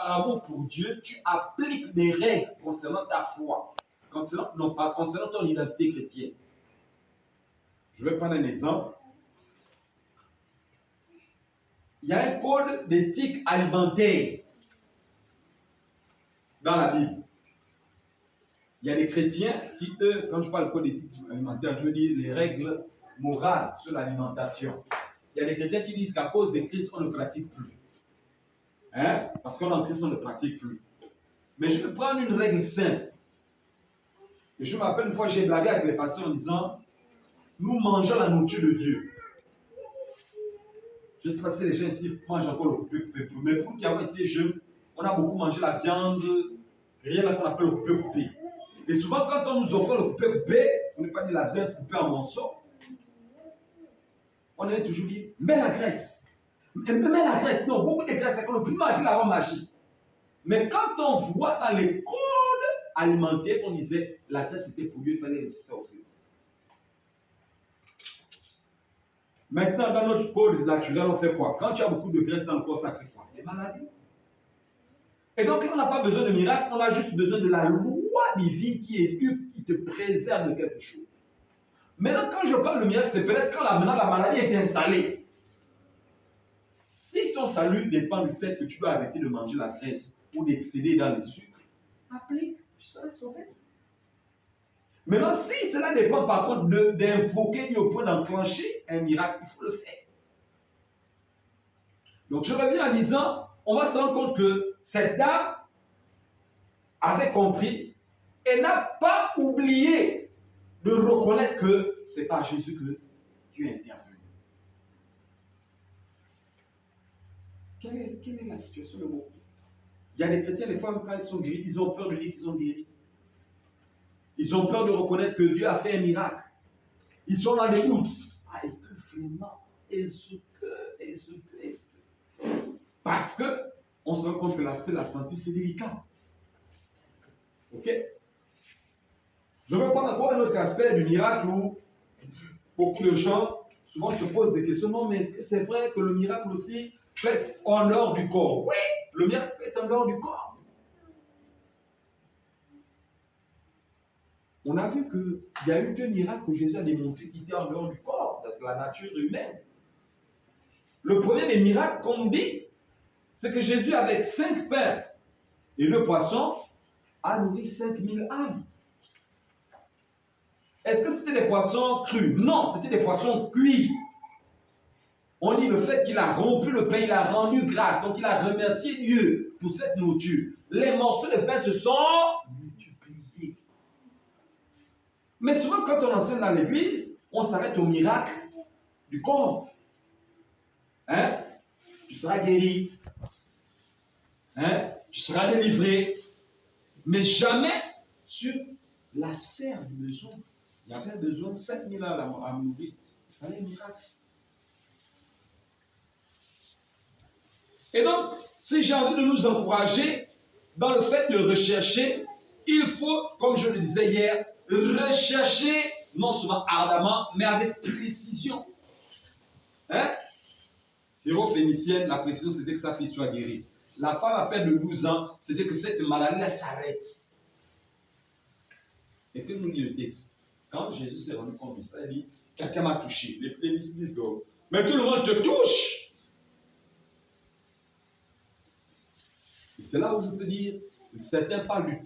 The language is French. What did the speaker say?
amour pour Dieu, tu appliques des règles concernant ta foi, non pas concernant ton identité chrétienne. Je vais prendre un exemple. Il y a un code d'éthique alimentaire dans la Bible. Il y a des chrétiens qui, eux, quand je parle de code d'éthique alimentaire, je veux dire les règles morales sur l'alimentation. Il y a des chrétiens qui disent qu'à cause de Christ, on ne pratique plus. Hein? Parce qu'en Christ, on ne pratique plus. Mais je vais prendre une règle simple. Et je me rappelle une fois, j'ai blagué avec les pasteurs en disant, nous mangeons la nourriture de Dieu. Je ne sais pas si les gens ici mangent encore le coupé, mais pour qui avons été jeunes, on a beaucoup mangé la viande, rien là qu'on appelle le coupé. Et souvent, quand on nous offre le coupé, on n'est pas dit la viande coupée en morceaux. On avait toujours dit, mets la graisse. Mets la graisse. Non, beaucoup de graisse, c'est qu'on ne peut pas dire la magie. Mais quand on voit dans les codes alimentaires, on disait, la graisse était pour Dieu, il fallait rester au feu. Maintenant, dans notre code naturel, on fait quoi? Quand tu as beaucoup de graisse dans le corps, ça crée quoi? Des maladies. Et donc, on n'a pas besoin de miracle, on a juste besoin de la loi divine qui est due, qui te préserve de quelque chose. Maintenant, quand je parle de miracle, c'est peut-être quand maintenant la maladie est installée. Si ton salut dépend du fait que tu dois arrêter de manger la graisse ou d'excéder dans les sucres, applique, tu seras sauvé. Maintenant, si cela dépend par contre d'invoquer au point d'enclencher un miracle, il faut le faire. Donc je reviens en disant, on va se rendre compte que cette dame avait compris et n'a pas oublié de reconnaître que c'est par Jésus que Dieu est intervenu. Quelle est la situation de mon? Il y a des chrétiens, des fois, quand ils sont guéris, ils ont peur de dire qu'ils sont guéris. Ils ont peur de reconnaître que Dieu a fait un miracle. Ils sont dans des doutes. Ah, est-ce que vraiment, est-ce que. Parce qu'on se rend compte que l'aspect de la santé, c'est délicat. Ok? Je vais prendre encore un autre aspect du miracle où beaucoup de gens souvent se posent des questions. Non, mais est-ce que c'est vrai que le miracle aussi fait en dehors du corps? Oui, le miracle fait en dehors du corps. On a vu qu'il y a eu 2 miracles que Jésus a démontrés qui étaient en dehors du corps, de la nature humaine. Le premier des miracles, comme on dit, c'est que Jésus, avec 5 pains et 2 poissons, a nourri 5000 âmes. Est-ce que c'était des poissons crus? Non, c'était des poissons cuits. On dit le fait qu'il a rompu le pain, il a rendu grâce, donc il a remercié Dieu pour cette nourriture. Les morceaux de pain se sont multipliés. Mais souvent, quand on enseigne dans l'église, on s'arrête au miracle du corps. Hein? Tu seras guéri. Hein? Tu seras délivré. Mais jamais sur la sphère du besoin. Il y avait besoin de 5000 ans à mourir. Il fallait un miracle. Et donc, si j'ai envie de nous encourager dans le fait de rechercher, il faut, comme je le disais hier, rechercher non seulement ardemment, mais avec précision. Hein? Syrophénicienne, la précision, c'était que sa fille soit guérie. La femme à peine de 12 ans, c'était que cette maladie-là s'arrête. Et que nous dit le texte? Quand Jésus s'est rendu compte de ça, il dit, quelqu'un m'a touché. Les disciples disent, mais tout le monde te touche. Et c'est là où je peux dire, certains parlent du